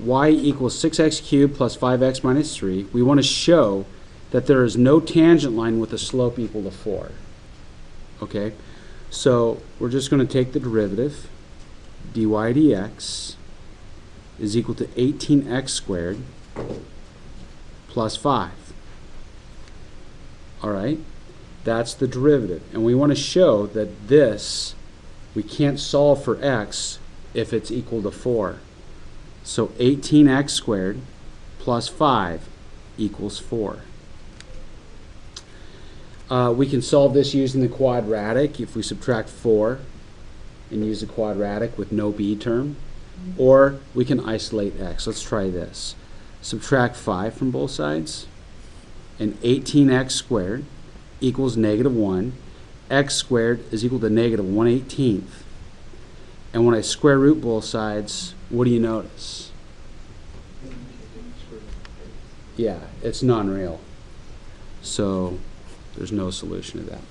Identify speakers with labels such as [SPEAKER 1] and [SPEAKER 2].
[SPEAKER 1] y equals 6x cubed plus 5x minus 3. We want to show that there is no tangent line with a slope equal to 4. Okay? So we're just going to take the derivative. dy dx is equal to 18x squared plus 5. All right? That's the derivative. And we want to show that this, we can't solve for x if it's equal to 4. So 18x squared plus 5 equals 4. We can solve this using the quadratic if we subtract 4 and use the quadratic with no b term. Or we can isolate x. Let's try this. Subtract 5 from both sides. And 18x squared equals negative 1. X squared is equal to negative 1/18. And when I square root both sides, what do you notice? Yeah, it's non-real. So there's no solution to that.